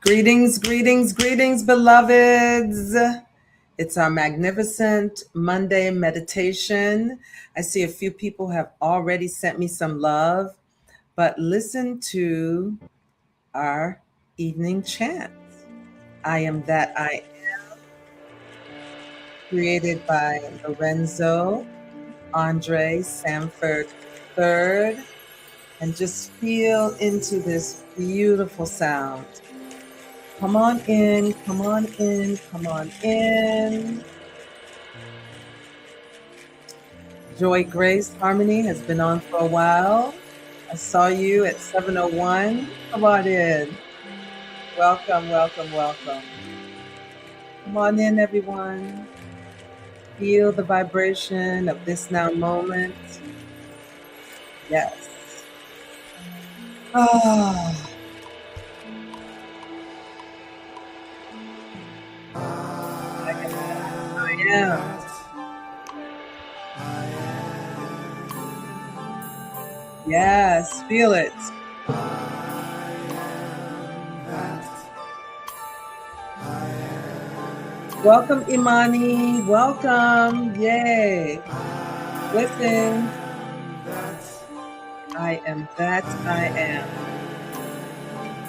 Greetings, greetings, greetings, beloveds. It's our magnificent Monday meditation. I see a few people have already sent me some love, but listen to our evening chant. I am that I am, created by Lorenzo Andre Samford III. And just feel into this beautiful sound. Come on in, come on in, come on in. Joy Grace Harmony has been on for a while. I saw you at 7:01. Come on in. Welcome, welcome, welcome. Come on in, everyone. Feel the vibration of this now moment. Yes. Ah. I am. Yes, feel it. Welcome, Imani. Welcome. Yay. Listen. I am that I am.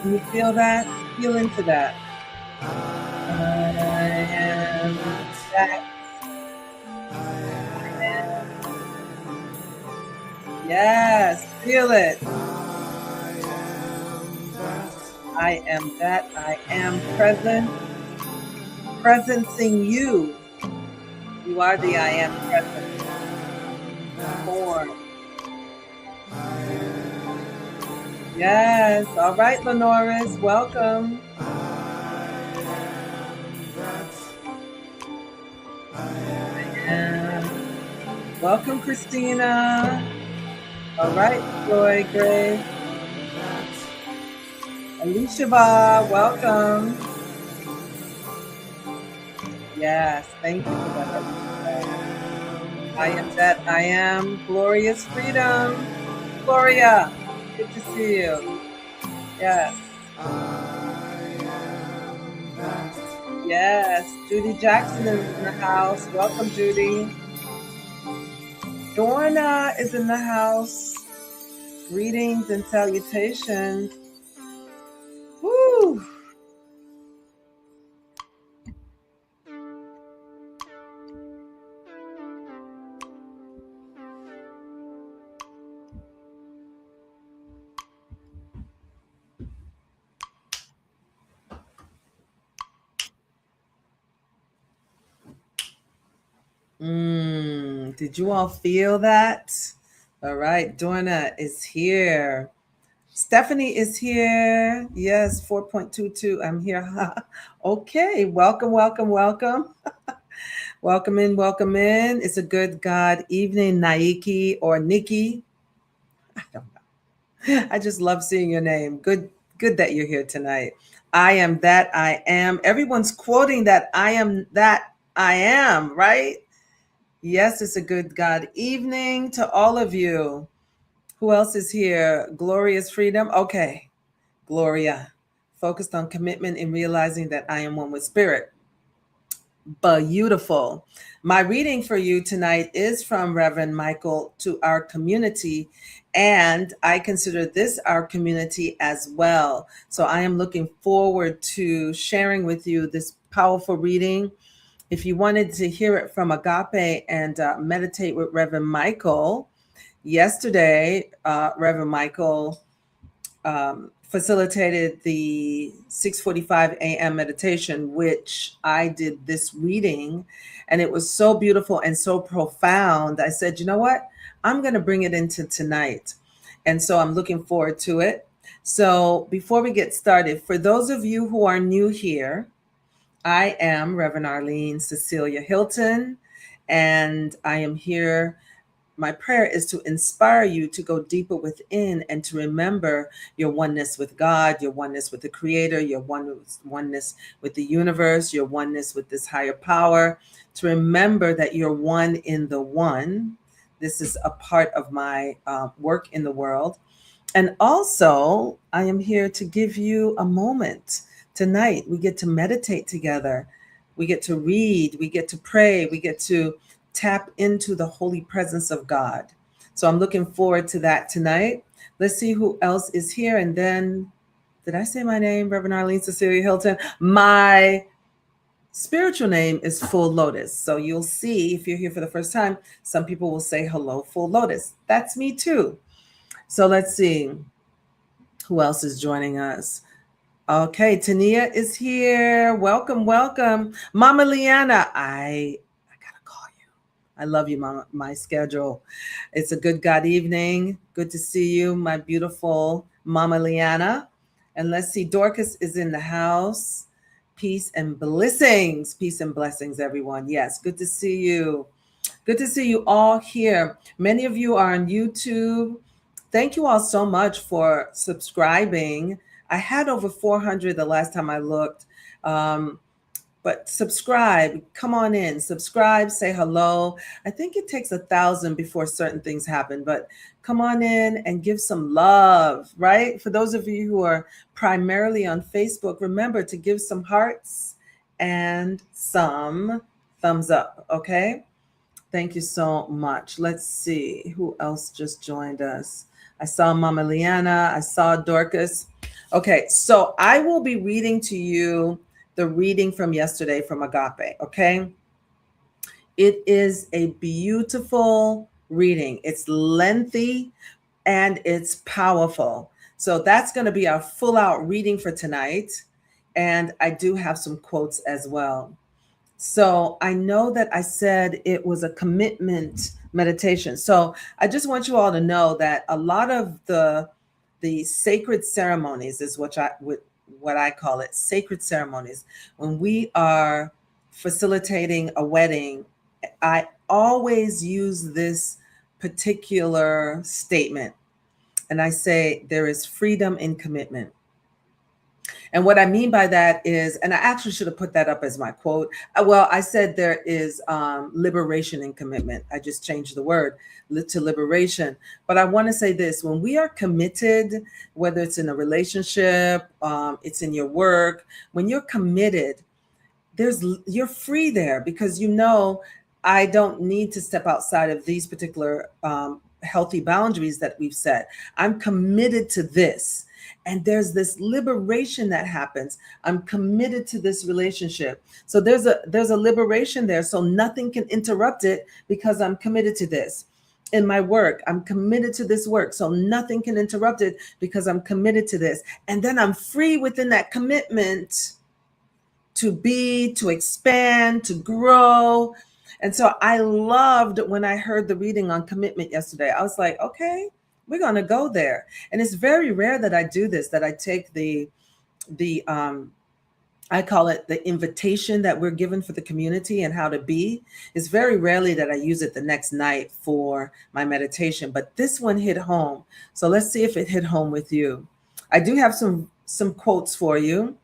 Can you feel that? Feel into that. I am that. Yes, feel it. I am that I am present. Presencing you. You are the I am present. Form. Yes. All right, Lenoris. Welcome. Welcome, Christina. All right, Joy Grace. Alicia, welcome. Yes, thank you for that. I am that I am. Glorious Freedom. Gloria, good to see you. Yes. Yes, Judy Jackson is in the house. Welcome, Judy. Dorna is in the house. Greetings and salutations. Woo! Did you all feel that? All right, Dorna is here. Stephanie is here. Yes, 4.22. I'm here. Okay, welcome, welcome, welcome. Welcome in, welcome in. It's a good God evening, Naiki or Nikki. I don't know. I just love seeing your name. Good that you're here tonight. I am that I am. Everyone's quoting that I am that I am, right? Yes, it's a good God evening to all of you. Who else is here? Glorious Freedom. Okay. Gloria. Focused on commitment and realizing that I am one with spirit. Beautiful. My reading for you tonight is from Reverend Michael to our community, and I consider this our community as well. So I am looking forward to sharing with you this powerful reading. If you wanted to hear it from Agape and meditate with Reverend Michael, yesterday, Reverend Michael facilitated the 6:45 a.m. meditation, which I did this reading, and it was so beautiful and so profound. I said, you know what? I'm going to bring it into tonight. And so I'm looking forward to it. So before we get started, for those of you who are new here, I am Reverend Arlene Cecilia Hilton, and I am here. My prayer is to inspire you to go deeper within and to remember your oneness with God, your oneness with the Creator, your oneness with the universe, your oneness with this higher power, to remember that you're one in the one. This is a part of my work in the world. And also, I am here to give you a moment tonight. We get to meditate together. We get to read. We get to pray. We get to tap into the holy presence of God. So I'm looking forward to that tonight. Let's see who else is here. And then, did I say my name, Reverend Arlene Cecilia Hilton? My spiritual name is Full Lotus. So you'll see, if you're here for the first time, some people will say, hello, Full Lotus. That's me too. So let's see who else is joining us. Okay, Tania is here. Welcome, welcome. Mama Liana, I gotta call you. I love you, Mama. My schedule. It's a good God evening. Good to see you, my beautiful Mama Liana. And let's see, Dorcas is in the house. Peace and blessings. Peace and blessings, everyone. Yes, good to see you. Good to see you all here. Many of you are on YouTube. Thank you all so much for subscribing. I had over 400 the last time I looked. But subscribe, come on in, subscribe, say hello. I think it takes 1,000 before certain things happen, but come on in and give some love, right? For those of you who are primarily on Facebook, remember to give some hearts and some thumbs up, okay? Thank you so much. Let's see who else just joined us. I saw Mama Liana, I saw Dorcas. Okay, so I will be reading to you the reading from yesterday from Agape, okay? It is a beautiful reading. It's lengthy and it's powerful. So that's going to be our full out reading for tonight. And I do have some quotes as well. So I know that I said it was a commitment meditation. So I just want you all to know that a lot of the sacred ceremonies is what I call it, sacred ceremonies. When we are facilitating a wedding, I always use this particular statement. And I say, there is freedom in commitment. And what I mean by that is, and I actually should have put that up as my quote. Well, I said there is liberation in commitment. I just changed the word to liberation. But I want to say this, when we are committed, whether it's in a relationship, it's in your work, when you're committed, you're free there because I don't need to step outside of these particular healthy boundaries that we've set. I'm committed to this. And there's this liberation that happens. I'm committed to this relationship. So there's a liberation there. So nothing can interrupt it because I'm committed to this. In my work, I'm committed to this work. So nothing can interrupt it because I'm committed to this. And then I'm free within that commitment to expand, to grow. And so I loved when I heard the reading on commitment yesterday. I was like, okay, we're going to go there. And it's very rare that I do this, that I take I call it the invitation that we're given for the community and how to be. It's very rarely that I use it the next night for my meditation, but this one hit home. So let's see if it hit home with you. I do have some quotes for you.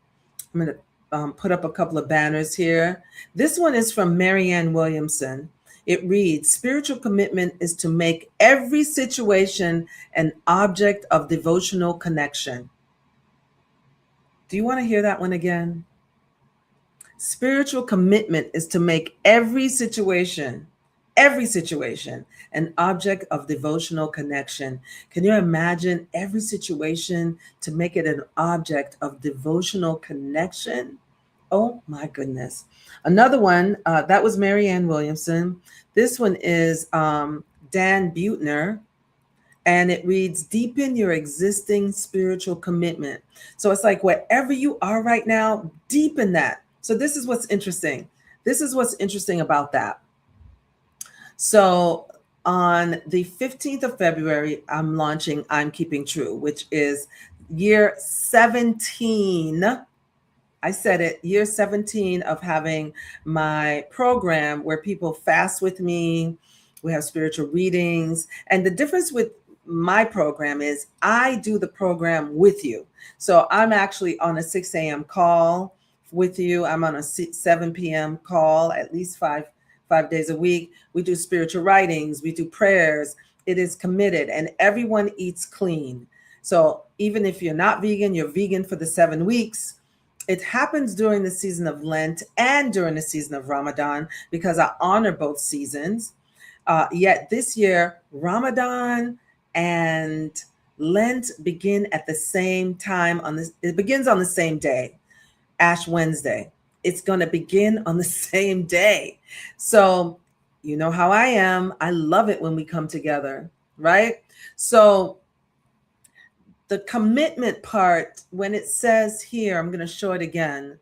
I'm going to put up a couple of banners here. This one is from Marianne Williamson. It reads, spiritual commitment is to make every situation an object of devotional connection. Do you want to hear that one again? Spiritual commitment is to make every situation, an object of devotional connection. Can you imagine every situation to make it an object of devotional connection? Oh my goodness. Another one, that was Marianne Williamson. This one is Dan Buettner, and it reads, deepen your existing spiritual commitment. So it's like wherever you are right now, deepen that. So this is what's interesting. This is what's interesting about that. So on the 15th of February, I'm launching I'm Keeping True, which is year 17. I said it, year 17 of having my program where people fast with me. We have spiritual readings. And the difference with my program is I do the program with you. So I'm actually on a 6 a.m. call with you. I'm on a 7 p.m. call at least five days a week. We do spiritual writings. We do prayers. It is committed and everyone eats clean. So even if you're not vegan, you're vegan for the 7 weeks. It happens during the season of Lent and during the season of Ramadan because I honor both seasons. Yet this year, Ramadan and Lent begin at the same time. It begins on the same day, Ash Wednesday. It's going to begin on the same day. So, you know how I am. I love it when we come together, right? So, the commitment part, when it says here, I'm going to show it again.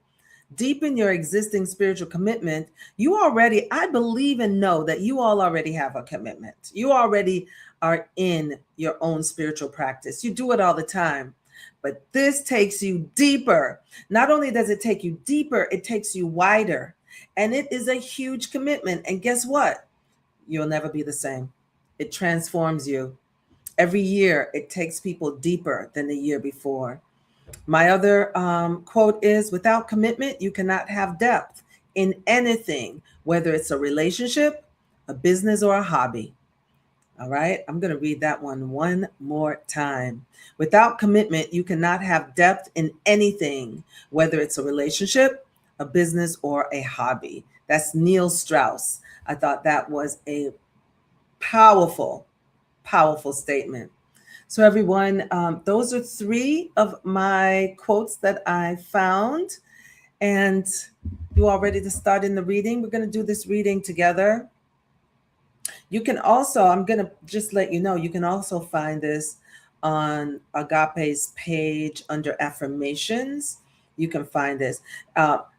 Deepen your existing spiritual commitment. I believe and know that you all already have a commitment. You already are in your own spiritual practice. You do it all the time. But this takes you deeper. Not only does it take you deeper, it takes you wider. And it is a huge commitment. And guess what? You'll never be the same. It transforms you. Every year, it takes people deeper than the year before. My other quote is, without commitment, you cannot have depth in anything, whether it's a relationship, a business, or a hobby. All right, I'm going to read that one more time. Without commitment, you cannot have depth in anything, whether it's a relationship, a business, or a hobby. That's Neil Strauss. I thought that was a powerful, powerful statement. So, everyone, those are three of my quotes that I found. And you all ready to start in the reading? We're going to do this reading together. You can also, I'm going to just let you know, you can also find this on Agape's page under affirmations. You can find this.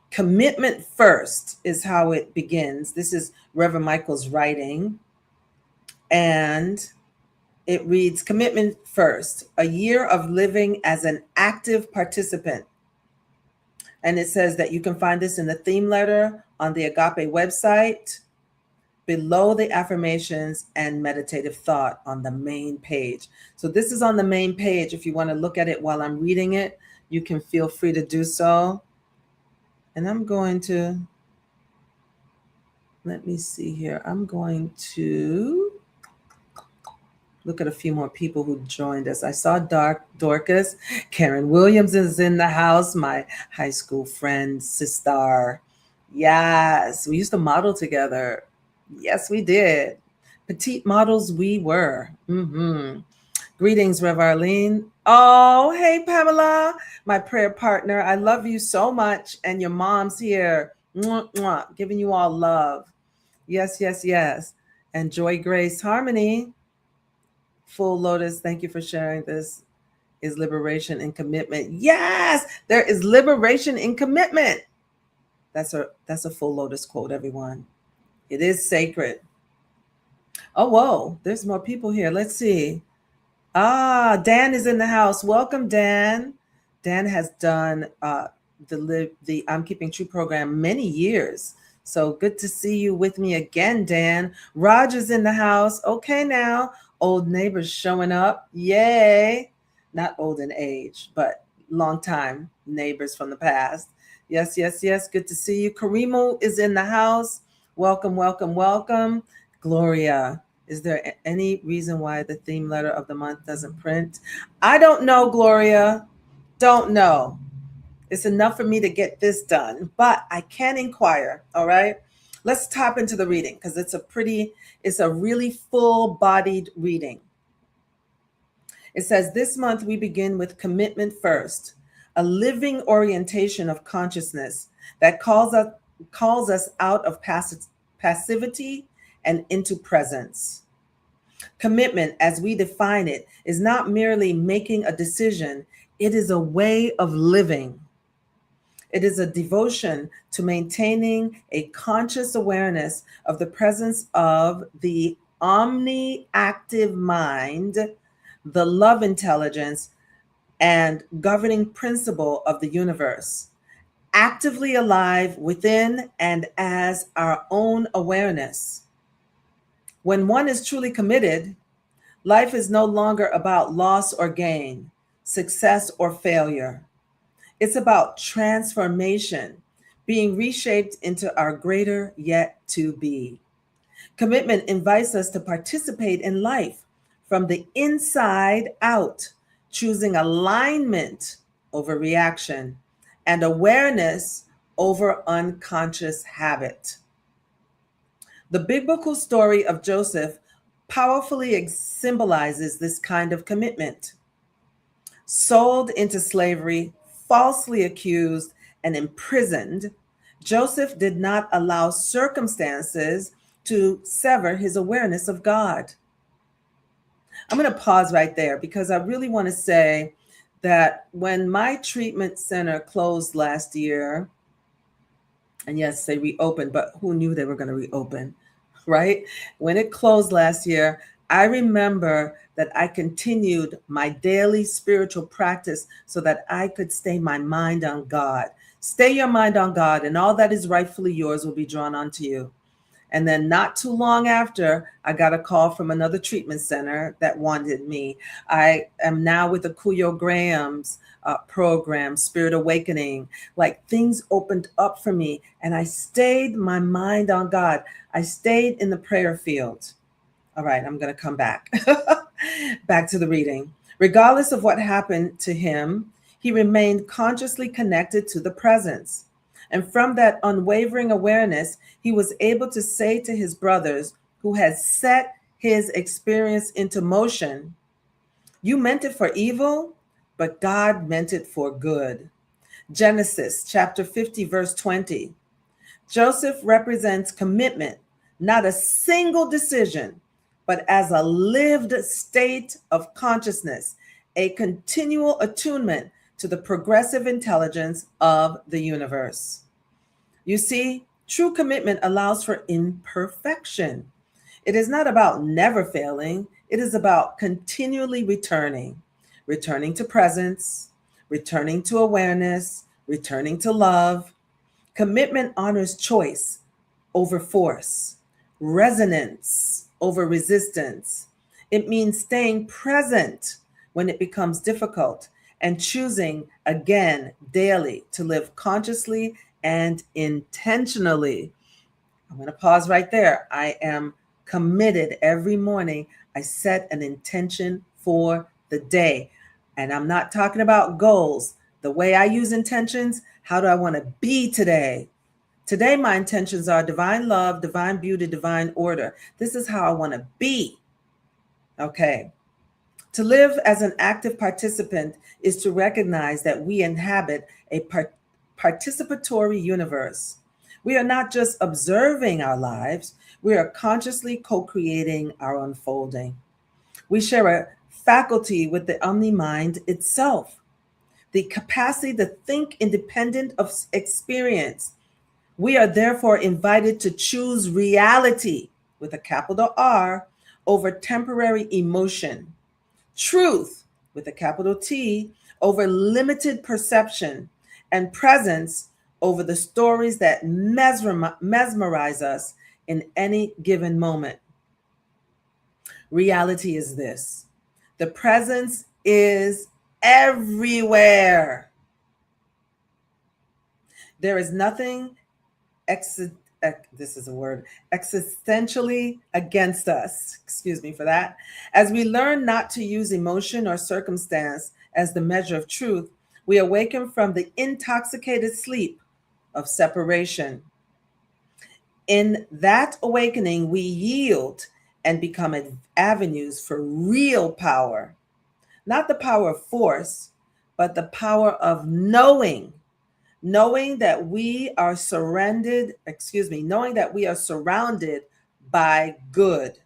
Commitment first is how it begins. This is Reverend Michael's writing. And it reads, commitment first, a year of living as an active participant. And it says that you can find this in the theme letter on the Agape website, below the affirmations and meditative thought on the main page. So this is on the main page. If you want to look at it while I'm reading it, you can feel free to do so. And I'm going to, let me see here. I'm going to look at a few more people who joined us. I saw Dorcas. Karen Williams is in the house, my high school friend, sister. Yes, we used to model together. Yes, we did. Petite models we were. Greetings, Rev Arlene. Oh, hey, Pamela, my prayer partner. I love you so much. And your mom's here. Mwah, mwah, giving you all love. Yes, yes, yes. And Joy Grace Harmony. Full Lotus, thank you for sharing. This is liberation and commitment. Yes, there is liberation in commitment. That's a Full Lotus quote, everyone. It is sacred. Oh, whoa, there's more people here. Let's see. Dan is in the house. Welcome, Dan. Dan has done the I'm Keeping True program many years. So good to see you with me again, Dan. Roger's in the house. Okay, now. Old neighbors showing up. Yay. Not old in age, but long time neighbors from the past. Yes, yes, yes. Good to see you. Karimo is in the house. Welcome, welcome, welcome. Gloria, is there any reason why the theme letter of the month doesn't print? I don't know, Gloria. Don't know. It's enough for me to get this done, but I can inquire. All right. Let's tap into the reading because it's a really full-bodied reading. It says, this month we begin with commitment first, a living orientation of consciousness that calls us out of passivity and into presence. Commitment, as we define it, is not merely making a decision, it is a way of living. It is a devotion to maintaining a conscious awareness of the presence of the omni-active mind, the love intelligence, and governing principle of the universe, actively alive within and as our own awareness. When one is truly committed, life is no longer about loss or gain, success or failure. It's about transformation, being reshaped into our greater yet to be. Commitment invites us to participate in life from the inside out, choosing alignment over reaction and awareness over unconscious habit. The biblical story of Joseph powerfully symbolizes this kind of commitment. Sold into slavery, falsely accused, and imprisoned, Joseph did not allow circumstances to sever his awareness of God. I'm going to pause right there because I really want to say that when my treatment center closed last year, and yes, they reopened, but who knew they were going to reopen, right? When it closed last year, I remember that I continued my daily spiritual practice so that I could stay my mind on God. Stay your mind on God, and all that is rightfully yours will be drawn onto you. And then not too long after, I got a call from another treatment center that wanted me. I am now with the Kuyo Graham's program, Spirit Awakening. Like things opened up for me and I stayed my mind on God. I stayed in the prayer field. All right, I'm going to come back. Back to the reading. Regardless of what happened to him, he remained consciously connected to the presence. And from that unwavering awareness, he was able to say to his brothers who had set his experience into motion, "You meant it for evil, but God meant it for good." Genesis chapter 50, verse 20. Joseph represents commitment, not a single decision, but as a lived state of consciousness, a continual attunement to the progressive intelligence of the universe. You see, true commitment allows for imperfection. It is not about never failing. It is about continually returning to presence, returning to awareness, returning to love. Commitment honors choice over force, resonance over resistance. It means staying present when it becomes difficult and choosing again daily to live consciously and intentionally. I'm going to pause right there. I am committed every morning. I set an intention for the day. And I'm not talking about goals. The way I use intentions, how do I want to be today? Today, my intentions are divine love, divine beauty, divine order. This is how I want to be. Okay. To live as an active participant is to recognize that we inhabit a participatory universe. We are not just observing our lives, we are consciously co-creating our unfolding. We share a faculty with the omni-mind itself, the capacity to think independent of experience. We are therefore invited to choose reality with a capital R over temporary emotion, truth with a capital T over limited perception, and presence over the stories that mesmerize us in any given moment. Reality is this: the presence is everywhere. There is nothing this is a word, existentially against us. Excuse me for that. As we learn not to use emotion or circumstance as the measure of truth, we awaken from the intoxicated sleep of separation. In that awakening, we yield and become avenues for real power, not the power of force, but the power of knowing that we are knowing that we are surrounded by good,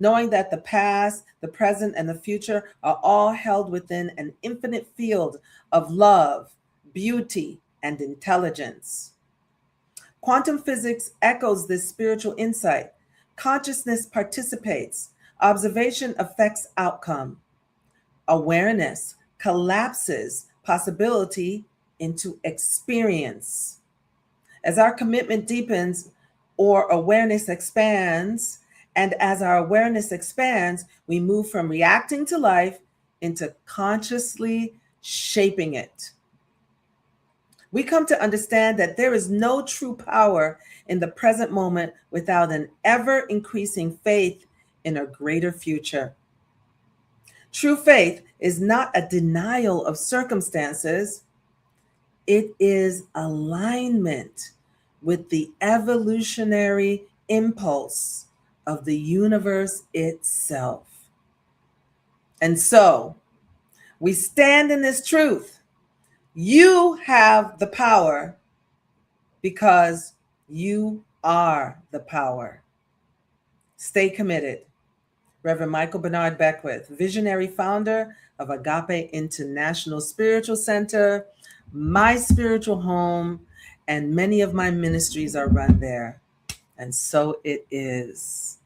knowing that the past, the present, and the future are all held within an infinite field of love, beauty, and intelligence. Quantum physics echoes this spiritual insight. Consciousness participates, observation affects outcome, awareness collapses possibility into experience. As our commitment deepens or awareness expands, and as our awareness expands, we move from reacting to life into consciously shaping it. We come to understand that there is no true power in the present moment without an ever increasing faith in a greater future. True faith is not a denial of circumstances. It is alignment with the evolutionary impulse of the universe itself. And so we stand in this truth. You have the power because you are the power. Stay committed. Reverend Michael Bernard Beckwith, visionary founder of Agape International Spiritual Center, my spiritual home, and many of my ministries are run there. And so it is,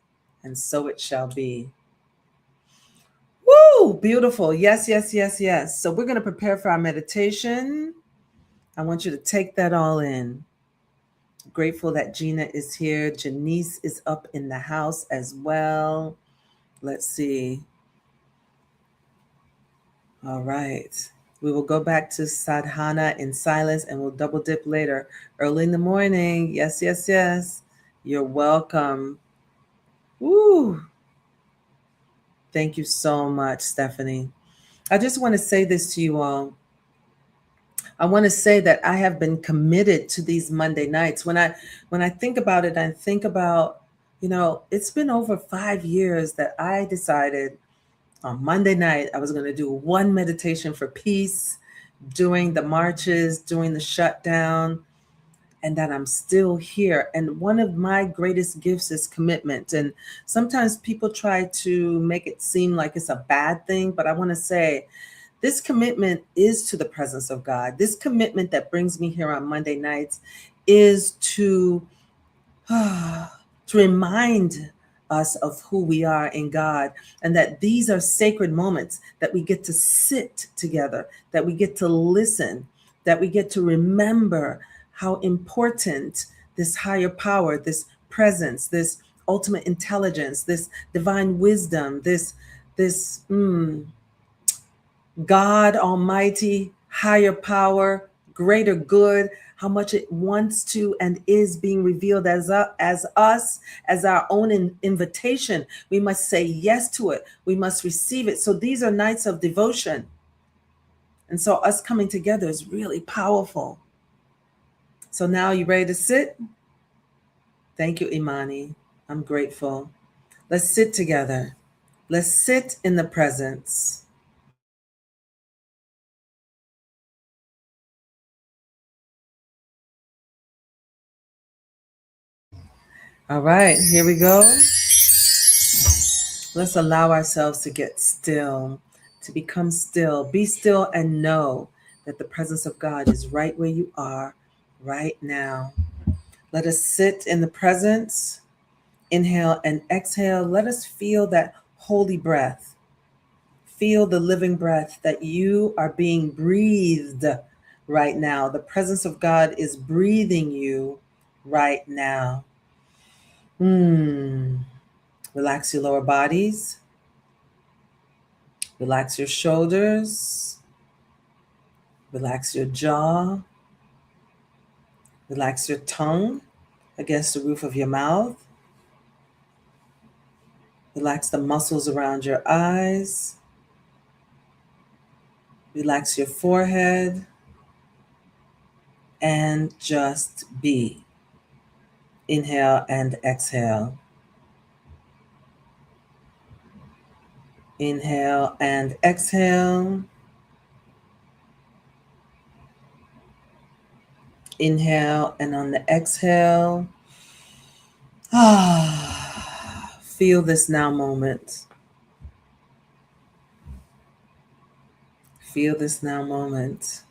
and so it shall be. Woo! Beautiful. Yes, yes, yes, yes. So we're going to prepare for our meditation. I want you to take that all in. Grateful that Gina is here. Janice is up in the house as well. Let's see. All right. We will go back to sadhana in silence and we'll double dip later. Early in the morning. Yes, yes, yes. You're welcome. Woo! Thank you so much, Stephanie. I just want to say this to you all. I want to say that I have been committed to these Monday nights. When I think about it, I think about, it's been over 5 years that I decided on Monday night I was going to do one meditation for peace during the marches, during the shutdown, and that I'm still here. And one of my greatest gifts is commitment. And sometimes people try to make it seem like it's a bad thing, but I want to say this commitment is to the presence of God. This commitment that brings me here on Monday nights is to remind us of who we are in God, and that these are sacred moments that we get to sit together, that we get to listen, that we get to remember how important this higher power, this presence, this ultimate intelligence, this divine wisdom, this God Almighty, higher power, greater good, how much it wants to and is being revealed as us, as our own invitation. We must say yes to it. We must receive it. So these are nights of devotion. And so us coming together is really powerful. So now you ready to sit? Thank you, Imani. I'm grateful. Let's sit together. Let's sit in the presence. All right, here we go. Let's allow ourselves to get still, to become still. Be still and know that the presence of God is right where you are right now. Let us sit in the presence. Inhale and exhale. Let us feel that holy breath. Feel the living breath that you are being breathed right now. The presence of God is breathing you right now. Relax your lower bodies. Relax your shoulders. Relax your jaw. Relax your tongue against the roof of your mouth. Relax the muscles around your eyes. Relax your forehead. And just be. Inhale and exhale. Inhale and exhale. Inhale, and on the exhale, feel this now moment. Feel this now moment.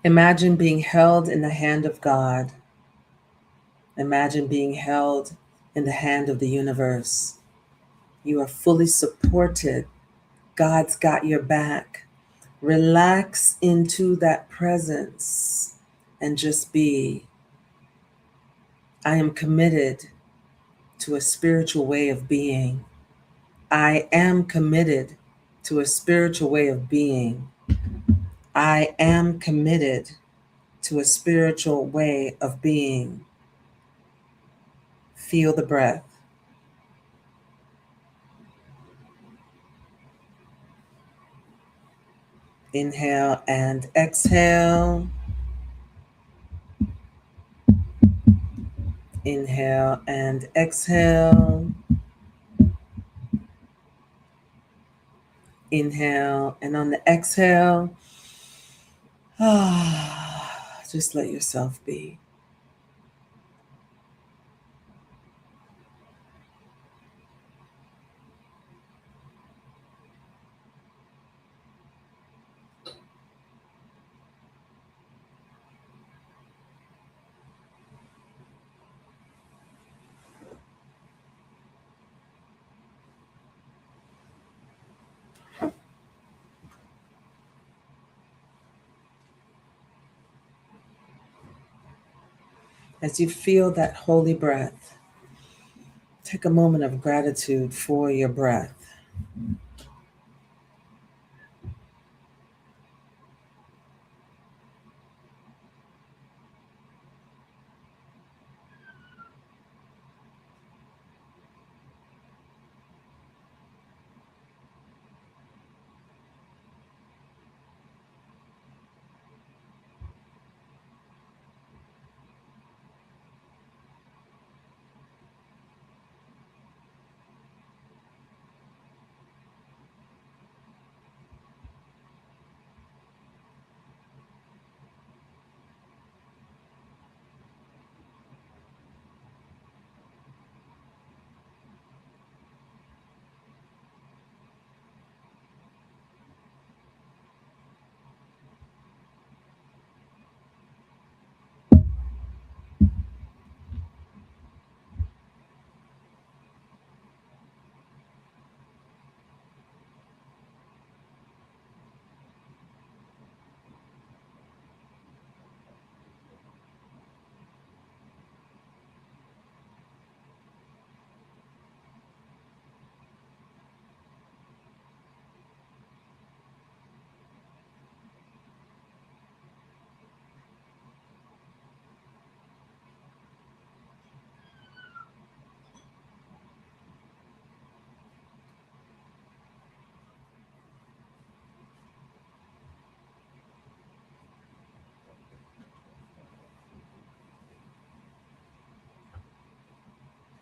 Imagine being held in the hand of God. Imagine being held in the hand of the universe. You are fully supported. God's got your back. Relax into that presence and just be. I am committed to a spiritual way of being. I am committed to a spiritual way of being. I am committed to a spiritual way of being. Feel the breath. Inhale and exhale. Inhale and exhale. Inhale, and on the exhale, just let yourself be. As you feel that holy breath, take a moment of gratitude for your breath.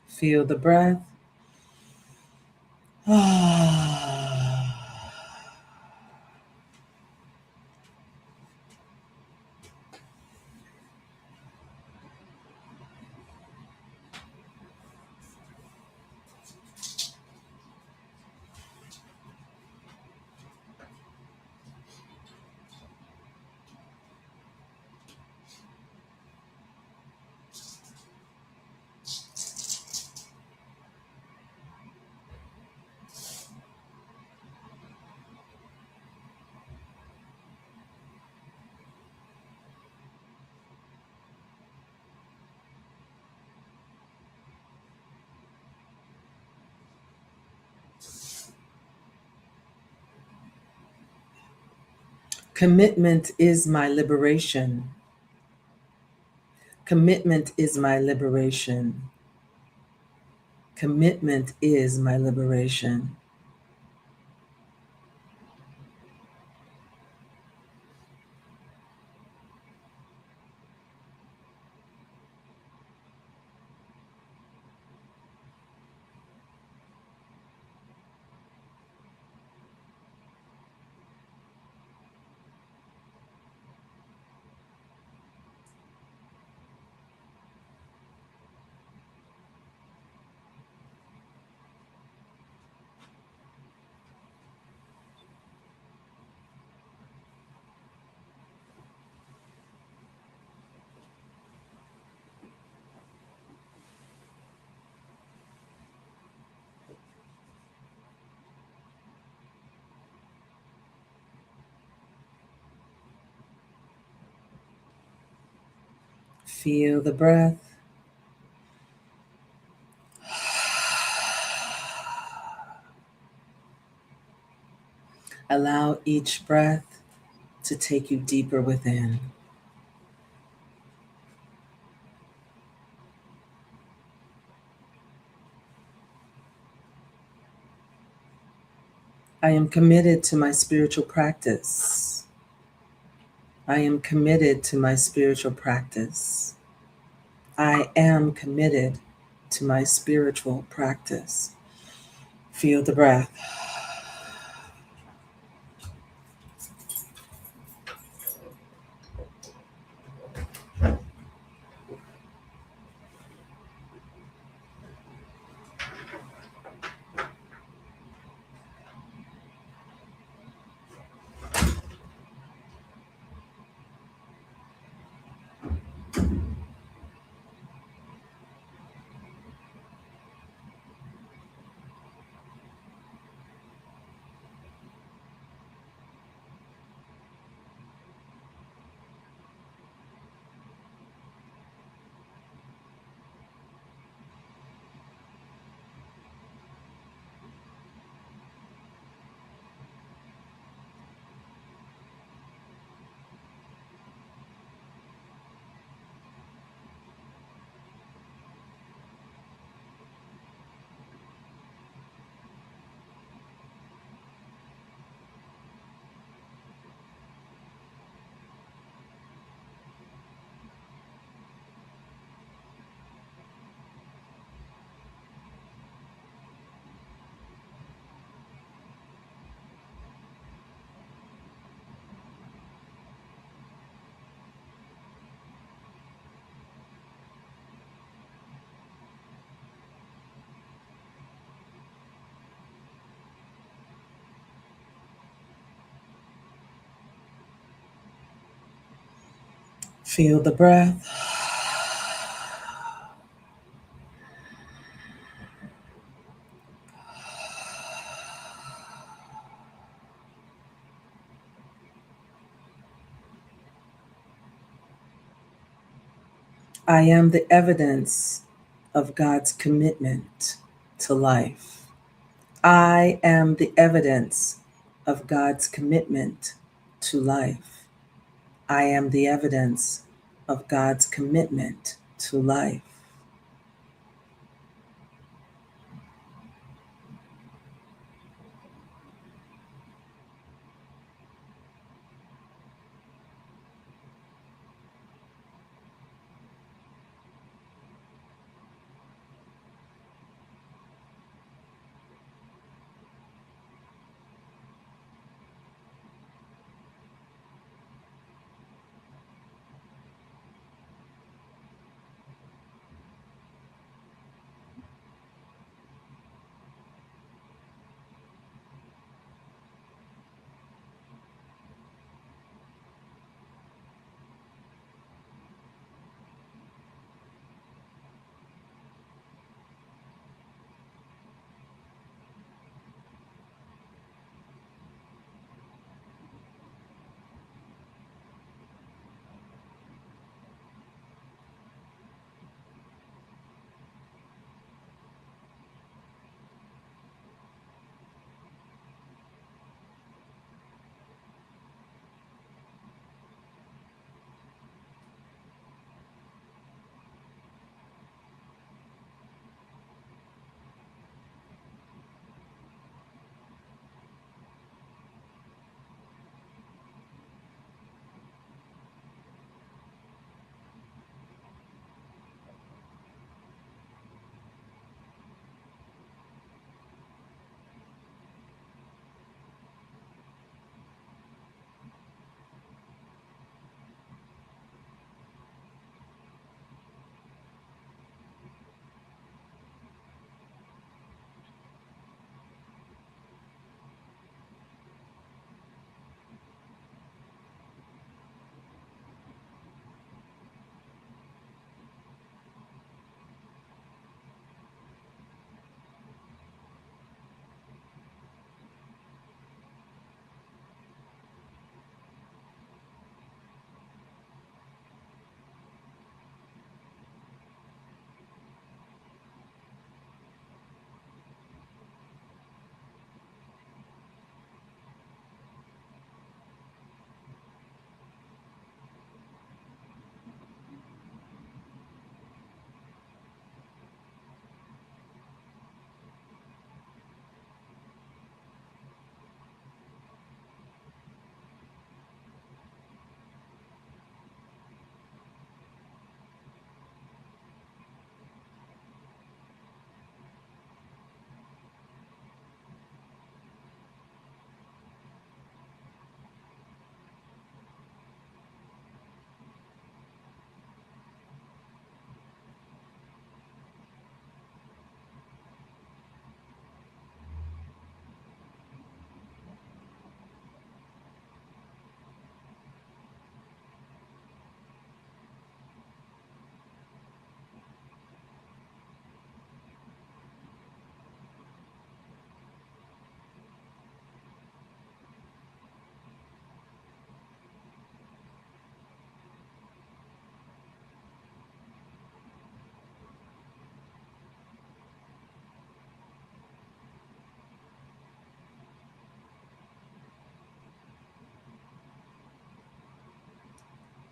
Feel the breath. Commitment is my liberation. Commitment is my liberation. Commitment is my liberation. Feel the breath. Allow each breath to take you deeper within. I am committed to my spiritual practice. I am committed to my spiritual practice. I am committed to my spiritual practice. Feel the breath. Feel the breath. I am the evidence of God's commitment to life. I am the evidence of God's commitment to life. I am the evidence of God's commitment to life.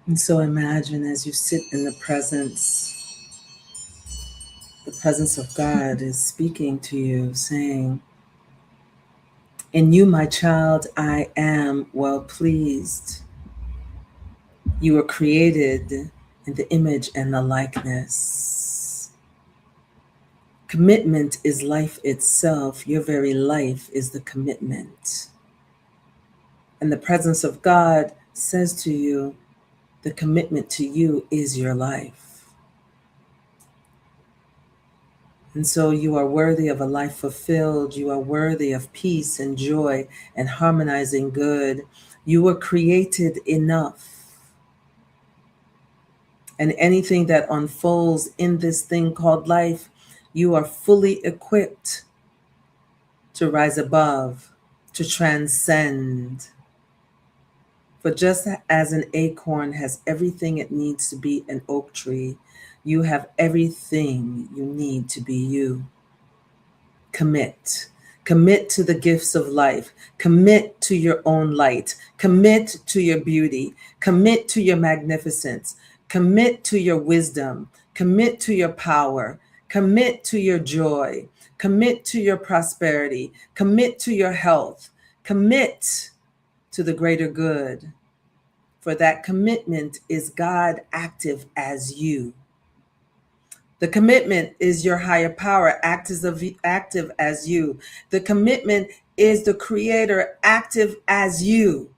And so imagine as you sit in the presence of God is speaking to you, saying, "In you, my child, I am well pleased. You were created in the image and the likeness. Commitment is life itself. Your very life is the commitment." And the presence of God says to you, the commitment to you is your life. And so you are worthy of a life fulfilled. You are worthy of peace and joy and harmonizing good. You were created enough. And anything that unfolds in this thing called life, you are fully equipped to rise above, to transcend. For just as an acorn has everything it needs to be an oak tree, you have everything you need to be you. Commit. Commit to the gifts of life. Commit to your own light. Commit to your beauty. Commit to your magnificence. Commit to your wisdom. Commit to your power. Commit to your joy. Commit to your prosperity. Commit to your health. Commit to the greater good. For that commitment is God active as you. The commitment is your higher power, active as you. The commitment is the Creator active as you.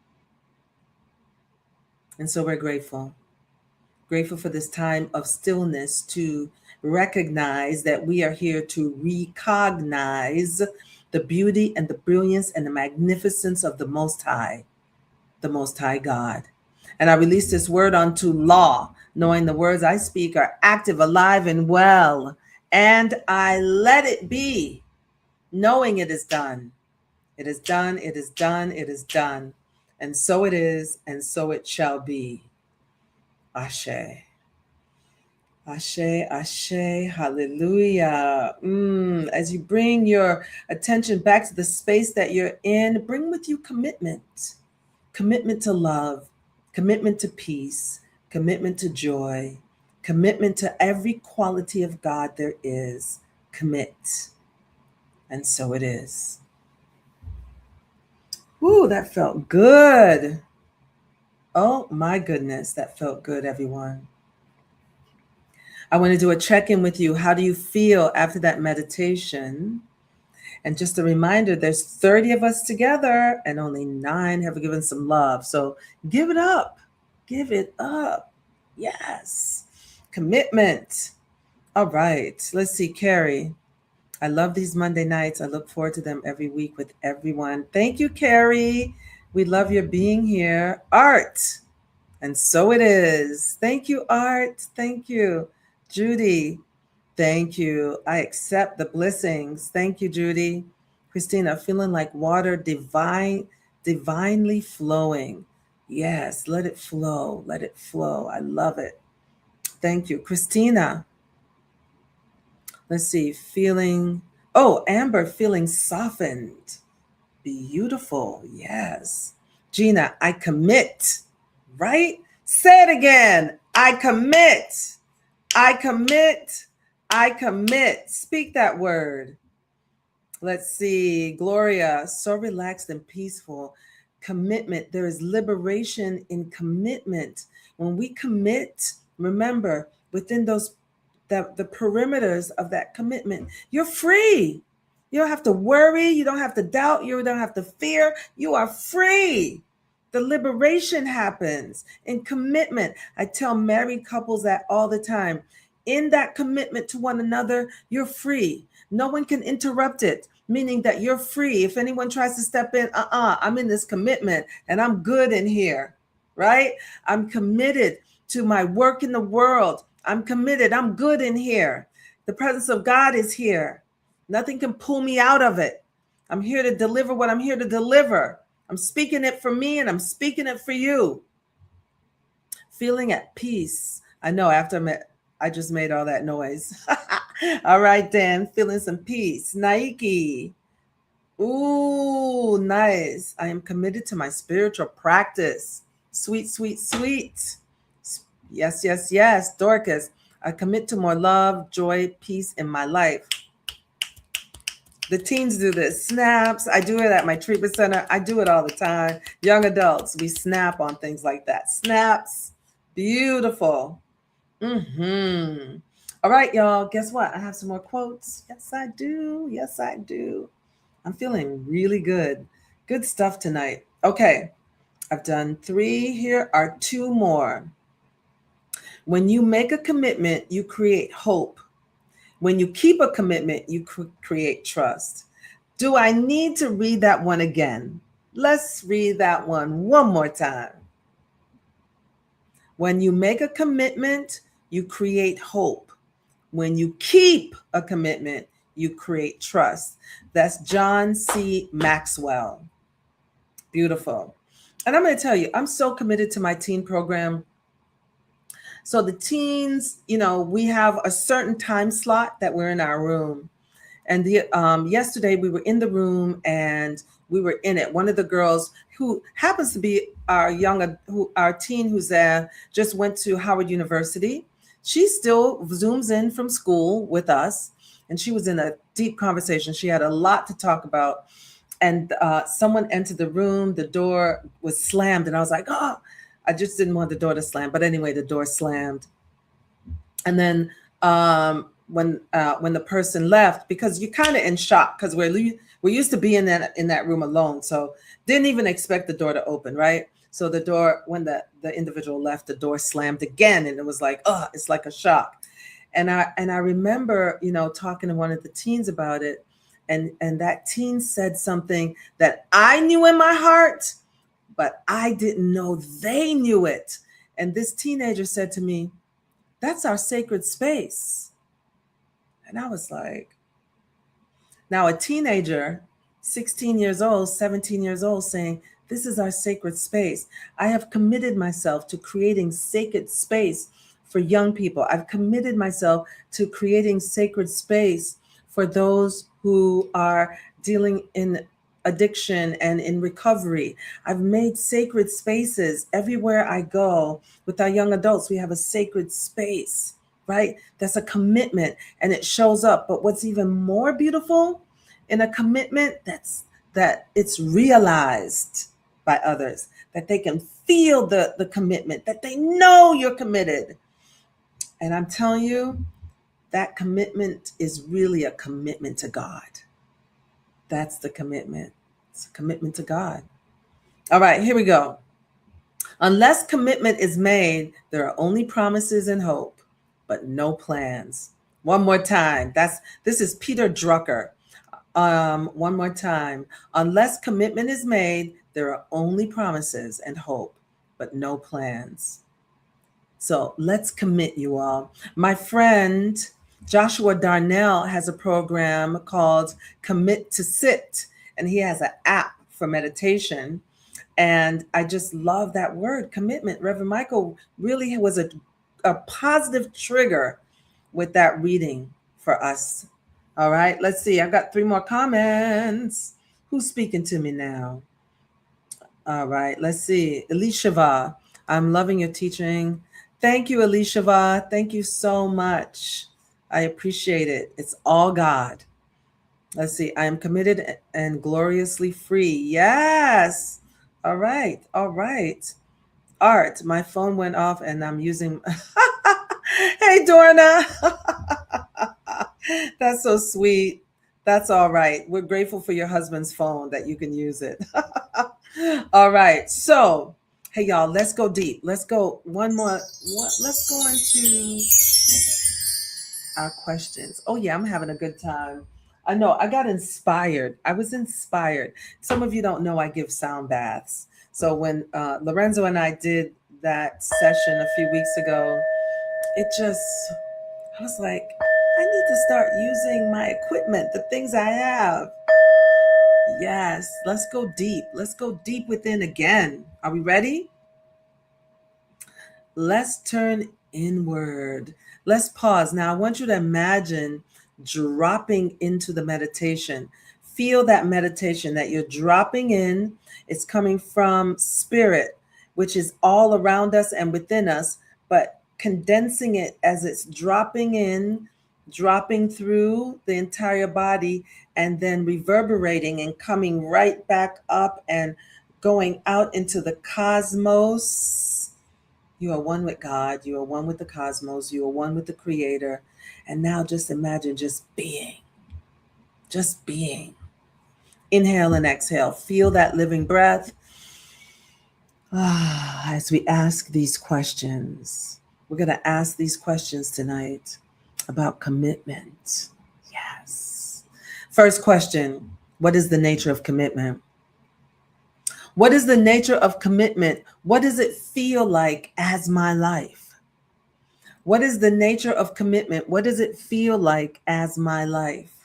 And so we're grateful. Grateful for this time of stillness to recognize that we are here to recognize the beauty and the brilliance and the magnificence of the Most High God. And I release this word unto law, knowing the words I speak are active, alive, and well. And I let it be, knowing it is done. It is done, it is done, it is done. And so it is, and so it shall be. Ashe. Ashe, ashe, hallelujah. As you bring your attention back to the space that you're in, bring with you commitment. Commitment to love, commitment to peace, commitment to joy, commitment to every quality of God there is. Commit. And so it is. Ooh, that felt good. Oh my goodness, that felt good, everyone. I want to do a check-in with you. How do you feel after that meditation? And just a reminder, there's 30 of us together and only 9 have given some love. So give it up. Give it up. Yes. Commitment. All right. Let's see, Carrie. I love these Monday nights. I look forward to them every week with everyone. Thank you, Carrie. We love your being here. Art. And so it is. Thank you, Art. Thank you. Judy. Thank you. I accept the blessings. Thank you, Judy. Christina, feeling like water divinely flowing. Yes, let it flow. Let it flow. I love it. Thank you. Christina, let's see, Amber, feeling softened. Beautiful. Yes. Gina, I commit, right? Say it again. I commit. I commit. I commit. Speak that word. Let's see. Gloria, so relaxed and peaceful. Commitment. There is liberation in commitment. When we commit, remember, within the perimeters of that commitment, you're free. You don't have to worry. You don't have to doubt. You don't have to fear. You are free. The liberation happens in commitment. I tell married couples that all the time. In that commitment to one another, you're free. No one can interrupt it, meaning that you're free. If anyone tries to step in, I'm in this commitment and I'm good in here, right? I'm committed to my work in the world. I'm committed. I'm good in here. The presence of God is here. Nothing can pull me out of it. I'm here to deliver what I'm here to deliver. I'm speaking it for me and I'm speaking it for you. Feeling at peace. I know I just made all that noise. All right, Dan, feeling some peace. Nike. Ooh, nice. I am committed to my spiritual practice. Sweet, sweet, sweet. Yes, yes, yes. Dorcas, I commit to more love, joy, peace in my life. The teens do this. Snaps. I do it at my treatment center. I do it all the time. Young adults, we snap on things like that. Snaps. Beautiful. All right, y'all. Guess what? I have some more quotes. Yes, I do. Yes, I do. I'm feeling really good. Good stuff tonight. Okay. I've done 3. Here are 2 more. When you make a commitment, you create hope. When you keep a commitment, you create trust. Do I need to read that one again? Let's read that one more time. When you make a commitment, you create hope. When you keep a commitment, you create trust. That's John C. Maxwell. Beautiful. And I'm going to tell you, I'm so committed to my teen program. So the teens, we have a certain time slot that we're in our room. And yesterday we were in the room and we were in it. One of the girls who happens to be our teen who's there just went to Howard University. She still Zooms in from school with us, and she was in a deep conversation. She had a lot to talk about. And someone entered the room. The door was slammed, and I was like, oh, I just didn't want the door to slam. But anyway, the door slammed. And then when the person left, because you're kind of in shock because we're used to being in that room alone, so didn't even expect the door to open, right? So the door, when the individual left, the door slammed again, and it was like, oh, it's like a shock. And I remember, talking to one of the teens about it, and that teen said something that I knew in my heart, but I didn't know they knew it. And this teenager said to me, that's our sacred space. And I was like, now a teenager, 16 years old, 17 years old, saying, this is our sacred space. I have committed myself to creating sacred space for young people. I've committed myself to creating sacred space for those who are dealing in addiction and in recovery. I've made sacred spaces everywhere I go. With our young adults, we have a sacred space, right? That's a commitment and it shows up. But what's even more beautiful in a commitment, that it's realized by others, that they can feel the commitment, that they know you're committed. And I'm telling you, that commitment is really a commitment to God. That's the commitment. It's a commitment to God. All right, here we go. Unless commitment is made, there are only promises and hope, but no plans. One more time. This is Peter Drucker. One more time. Unless commitment is made, there are only promises and hope, but no plans. So let's commit, you all. My friend Joshua Darnell has a program called Commit to Sit, and he has an app for meditation. And I just love that word, commitment. Reverend Michael really was a positive trigger with that reading for us. All right, let's see. I've got 3 more comments. Who's speaking to me now? All right, let's see. Elishava, I'm loving your teaching. Thank you, Elishava. Thank you so much. I appreciate it. It's all God. Let's see. I am committed and gloriously free. Yes. All right. All right. Art, my phone went off and I'm using. Hey, Dorna. That's so sweet. That's all right. We're grateful for your husband's phone that you can use it. All right. So, hey, y'all, let's go deep. Let's go one more. Let's go into our questions. Oh, yeah, I'm having a good time. I know I got inspired. I was inspired. Some of you don't know I give sound baths. So when Lorenzo and I did that session a few weeks ago, I was like, I need to start using my equipment, the things I have. Yes, let's go deep. Let's go deep within again. Are we ready? Let's turn inward. Let's pause. Now, I want you to imagine dropping into the meditation. Feel that meditation that you're dropping in. It's coming from spirit, which is all around us and within us, but condensing it as it's dropping in, dropping through the entire body, and then reverberating and coming right back up and going out into the cosmos. You are one with God. You are one with the cosmos. You are one with the Creator. And now just imagine just being. Just being. Inhale and exhale. Feel that living breath. As we ask these questions, we're going to ask these questions tonight about commitment. Yes. First question, what is the nature of commitment? What is the nature of commitment? What does it feel like as my life? What is the nature of commitment? What does it feel like as my life?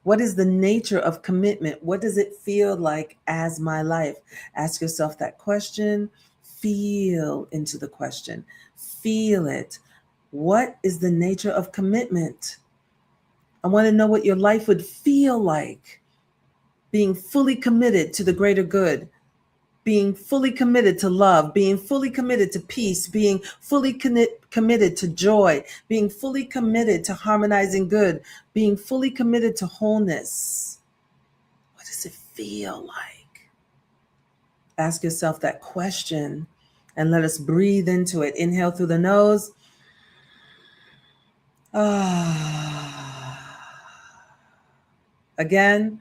What is the nature of commitment? What does it feel like as my life? Ask yourself that question. Feel into the question. Feel it. What is the nature of commitment? I want to know what your life would feel like being fully committed to the greater good, being fully committed to love, being fully committed to peace, being fully committed to joy, being fully committed to harmonizing good, being fully committed to wholeness. What does it feel like? Ask yourself that question and let us breathe into it. Inhale through the nose. Again.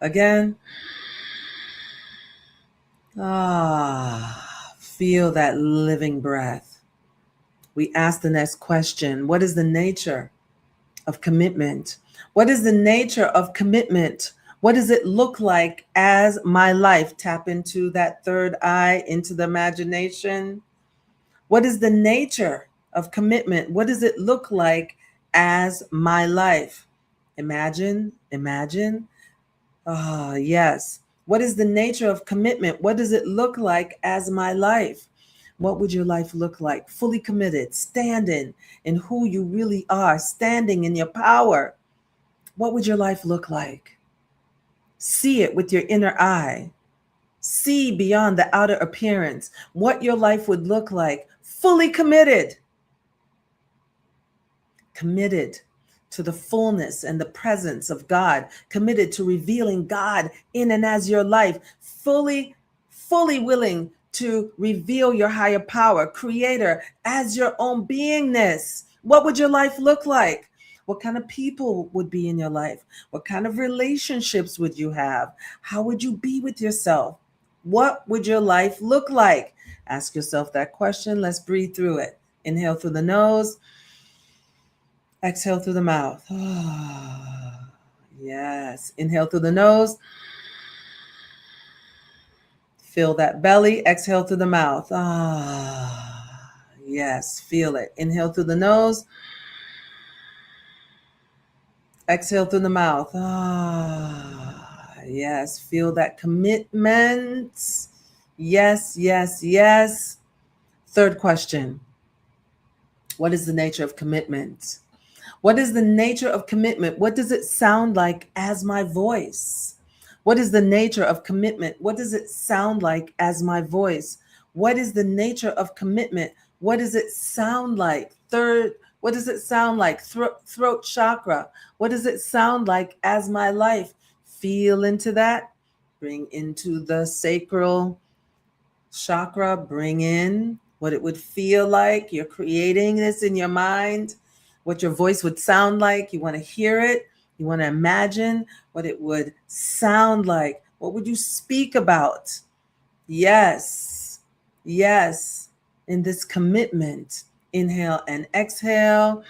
Again. Feel that living breath. We ask the next question. What is the nature of commitment? What is the nature of commitment? What does it look like as my life? Tap into that third eye, into the imagination. What is the nature of commitment? What does it look like as my life? Imagine. Yes. What is the nature of commitment? What does it look like as my life? What would your life look like? Fully committed, standing in who you really are, standing in your power. What would your life look like? See it with your inner eye. See beyond the outer appearance what your life would look like. Fully committed. Committed to the fullness and the presence of God, committed to revealing God in and as your life, fully willing to reveal your higher power, Creator, as your own beingness. What would your life look like? What kind of people would be in your life? What kind of relationships would you have? How would you be with yourself? What would your life look like? Ask yourself that question. Let's breathe through it. Inhale through the nose. Exhale through the mouth. Yes. Inhale through the nose. Feel that belly. Exhale through the mouth. Yes. Feel it. Inhale through the nose. Exhale through the mouth. Yes. Feel that commitment. Yes. Third question. What is the nature of commitment? What is the nature of commitment? What does it sound like as my voice? What is the nature of commitment? What does it sound like as my voice? What is the nature of commitment? What does it sound like? Third, what does it sound like? Throat chakra. What does it sound like as my life? Feel into that. Bring into the sacral chakra. Bring in what it would feel like. You're creating this in your mind. What your voice would sound like. You want to hear it. You want to imagine what it would sound like. What would you speak about? Yes. In this commitment. Inhale and exhale.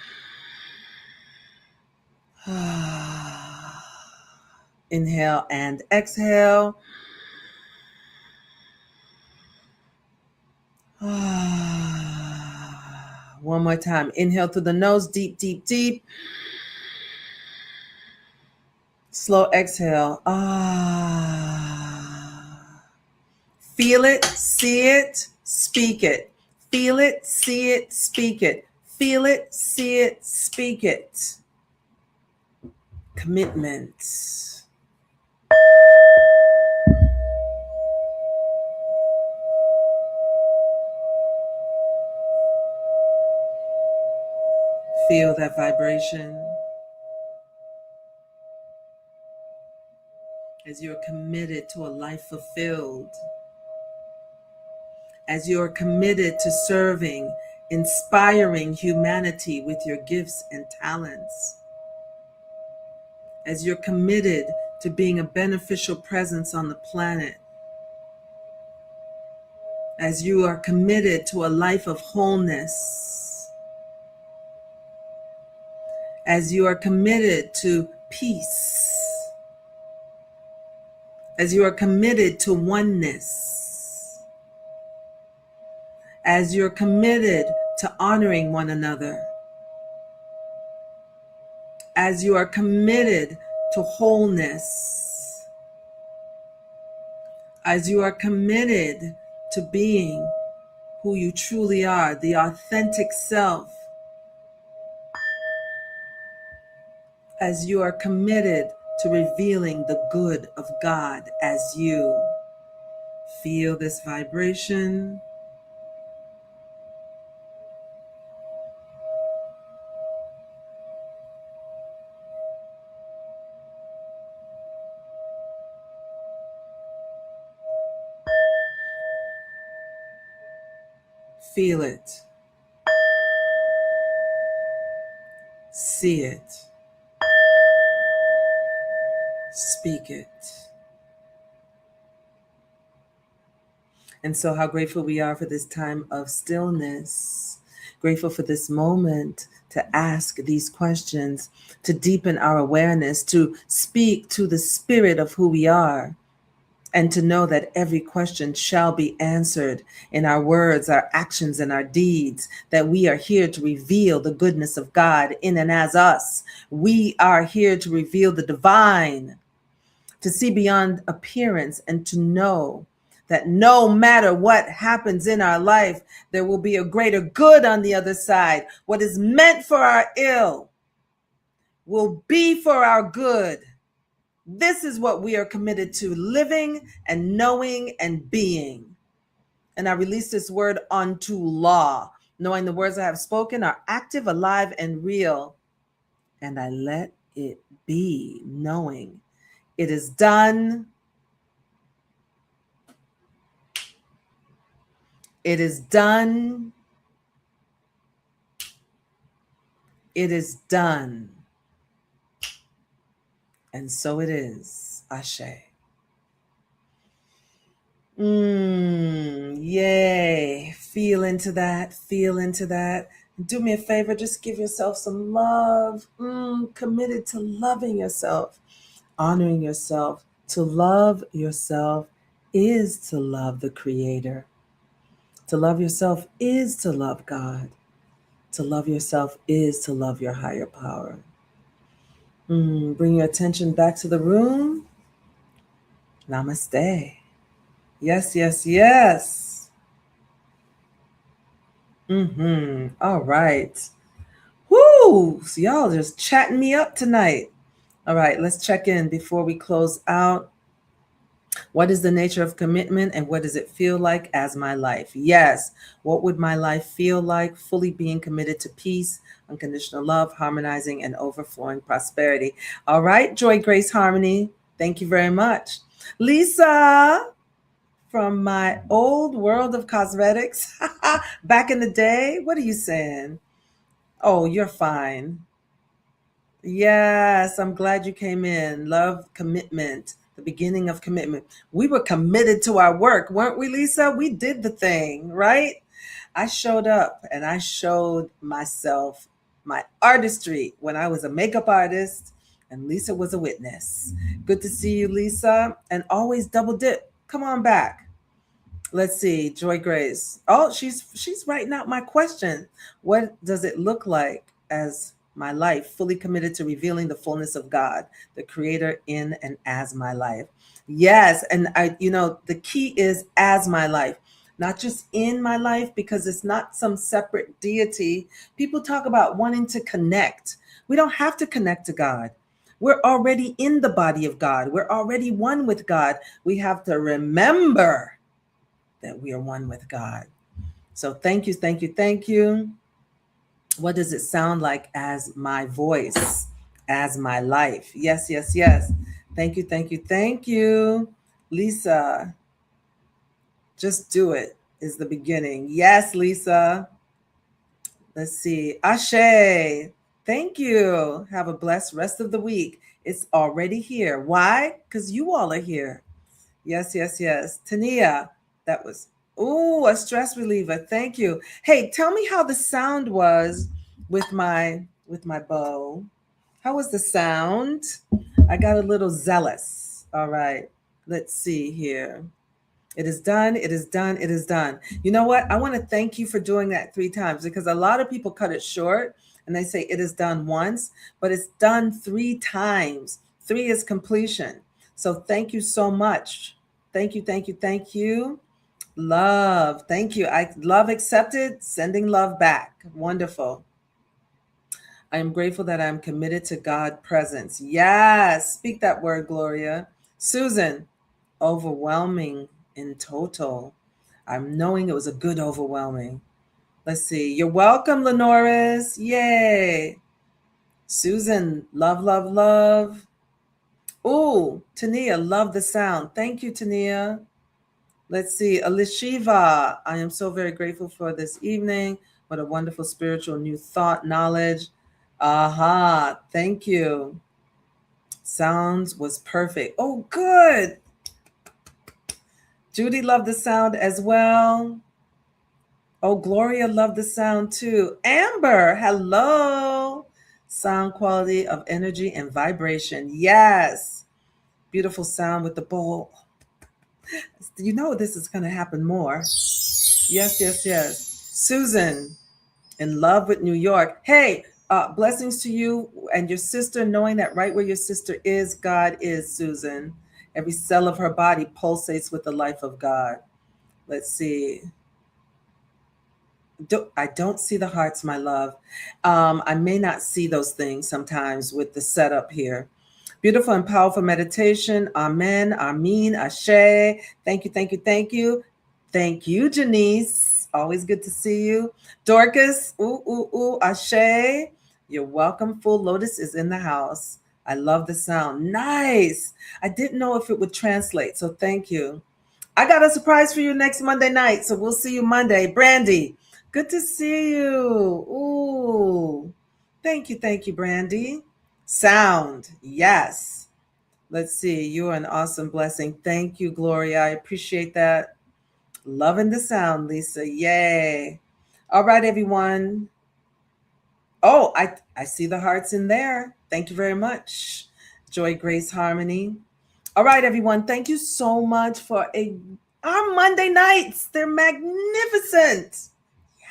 Inhale and exhale. One more time. Inhale through the nose, deep. Slow exhale. Feel it, see it, speak it. Feel it, see it, speak it. Feel it, see it, speak it. Commitment. Feel that vibration as you're committed to a life fulfilled, as you're committed to serving, inspiring humanity with your gifts and talents, as you're committed to being a beneficial presence on the planet, as you are committed to a life of wholeness, as you are committed to peace, as you are committed to oneness, as you're committed to honoring one another, as you are committed to wholeness, as you are committed to being who you truly are, the authentic self, as you are committed to revealing the good of God as you. Feel this vibration. Feel it. See it. Speak it. And so how grateful we are for this time of stillness, grateful for this moment to ask these questions, to deepen our awareness, to speak to the spirit of who we are, and to know that every question shall be answered in our words, our actions, and our deeds, that we are here to reveal the goodness of God in and as us. We are here to reveal the divine, to see beyond appearance, and to know that no matter what happens in our life, there will be a greater good on the other side. What is meant for our ill will be for our good. This is what we are committed to living and knowing and being. And I release this word unto law, knowing the words I have spoken are active, alive, and real. And I let it be, knowing it is done. It is done. It is done. And so it is. Ashe. Yay. Feel into that. Feel into that. Do me a favor. Just give yourself some love. Committed to loving yourself, honoring yourself. To love yourself is to love the Creator. To love yourself is to love God. To love yourself is to love your higher power. Bring your attention back to the room. Namaste. Yes, yes, yes. All right. Woo! So y'all just chatting me up tonight. All right, let's check in before we close out. What is the nature of commitment and what does it feel like as my life? Yes. What would my life feel like? Fully being committed to peace, unconditional love, harmonizing, and overflowing prosperity. All right, Joy, Grace, Harmony. Thank you very much. Lisa from my old world of cosmetics back in the day. What are you saying? Oh, you're fine. Yes, I'm glad you came in. Love, commitment, the beginning of commitment. We were committed to our work, weren't we, Lisa? We did the thing, right? I showed up and I showed myself my artistry when I was a makeup artist, and Lisa was a witness. Good to see you, Lisa, and always double dip. Come on back. Let's see, Joy Grace. Oh, she's writing out my question. What does it look like as my life fully committed to revealing the fullness of God, the Creator in and as my life? Yes, and the key is as my life, not just in my life, because it's not some separate deity. People talk about wanting to connect. We don't have to connect to God. We're already in the body of God. We're already one with God. We have to remember that we are one with God. So thank you, thank you, thank you. What does it sound like as my voice, as my life? Yes, yes, yes. Thank you, thank you, thank you. Lisa, just do it is the beginning. Yes, Lisa. Let's see. Ashe, thank you. Have a blessed rest of the week. It's already here. Why? Because you all are here. Yes, yes, yes. Tania, that was, ooh, a stress reliever. Thank you. Hey, tell me how the sound was with my bow. How was the sound? I got a little zealous. All right. Let's see here. It is done. It is done. It is done. You know what? I want to thank you for doing that 3 times because a lot of people cut it short and they say it is done once, but it's done 3 times. 3 is completion. So thank you so much. Thank you. Thank you. Thank you. Love. Thank you. I love accepted, sending love back. Wonderful. I am grateful that I'm committed to God presence. Yes. Speak that word, Gloria. Susan, overwhelming in total. I'm knowing it was a good overwhelming. Let's see. You're welcome, Lenoris. Yay. Susan, love, love, love. Ooh, Tania, love the sound. Thank you, Tania. Let's see. Alishiva, I am so very grateful for this evening. What a wonderful spiritual new thought, knowledge. Aha, thank you. Sounds was perfect. Oh, good. Judy loved the sound as well. Oh, Gloria loved the sound too. Amber, hello. Sound quality of energy and vibration. Yes. Beautiful sound with the bowl. You know this is going to happen more. Yes, yes, yes. Susan, in love with New York. Hey, blessings to you and your sister, knowing that right where your sister is, God is, Susan. Every cell of her body pulsates with the life of God. Let's see. I don't see the hearts, my love. I may not see those things sometimes with the setup here. Beautiful and powerful meditation. Amen. Amin. Ashe. Thank you. Thank you. Thank you. Thank you, Janice. Always good to see you. Dorcas. Ooh, ooh, ooh. Ashe. You're welcome. Full Lotus is in the house. I love the sound. Nice. I didn't know if it would translate, so thank you. I got a surprise for you next Monday night, so we'll see you Monday. Brandy, good to see you. Ooh, thank you, Brandy. Sound, yes. Let's see, you are an awesome blessing. Thank you, Gloria. I appreciate that. Loving the sound, Lisa. Yay. All right, everyone. Oh, I see the hearts in there. Thank you very much. Joy, Grace, Harmony. All right, everyone. Thank you so much for our Monday nights. They're magnificent.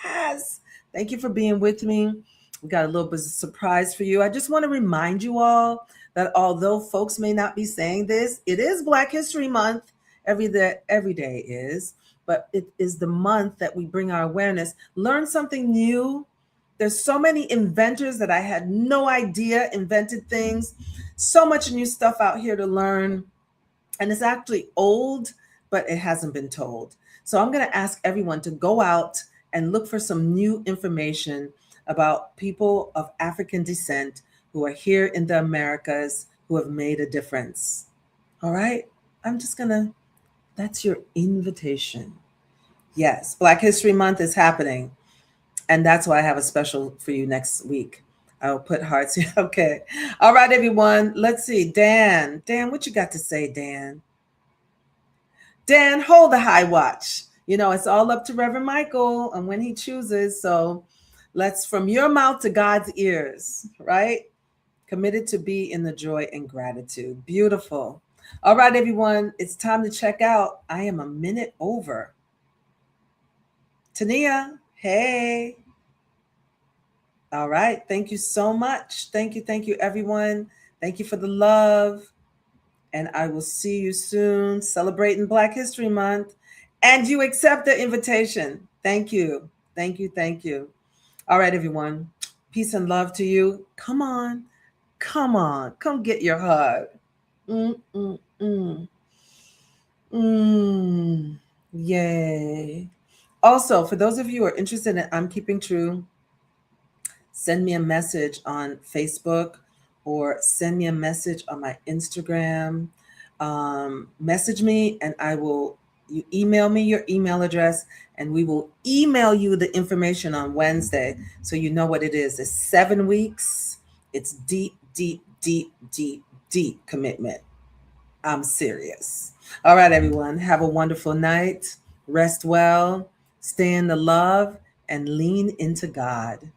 Yes. Thank you for being with me. We got a little bit of surprise for you. I just want to remind you all that although folks may not be saying this, it is Black History Month. Every day is, but it is the month that we bring our awareness. Learn something new. There's so many inventors that I had no idea invented things. So much new stuff out here to learn, and it's actually old, but it hasn't been told. So I'm going to ask everyone to go out and look for some new information about people of African descent who are here in the Americas who have made a difference. All right? I'm just going to, that's your invitation. Yes, Black History Month is happening. And that's why I have a special for you next week. I'll put hearts. Okay. All right, everyone. Let's see. Dan. Dan, what you got to say, Dan? Dan, hold the high watch. You know, it's all up to Reverend Michael and when he chooses. So let's, from your mouth to God's ears, right? Committed to be in the joy and gratitude. Beautiful. All right, everyone. It's time to check out. I am a minute over. Tania, hey. All right. Thank you so much. Thank you, everyone. Thank you for the love. And I will see you soon celebrating Black History Month. And you accept the invitation. Thank you. Thank you. Thank you. All right, everyone. Peace and love to you. Come on. Come on. Come get your hug. Mm, mm, mm. Mm. Yay. Also, for those of you who are interested in I'm Keeping True, send me a message on Facebook or send me a message on my Instagram. Message me and you email me your email address and we will email you the information on Wednesday so you know what it is. It's 7 weeks. It's deep, deep, deep, deep, deep commitment. I'm serious. All right, everyone. Have a wonderful night. Rest well, stay in the love, and lean into God.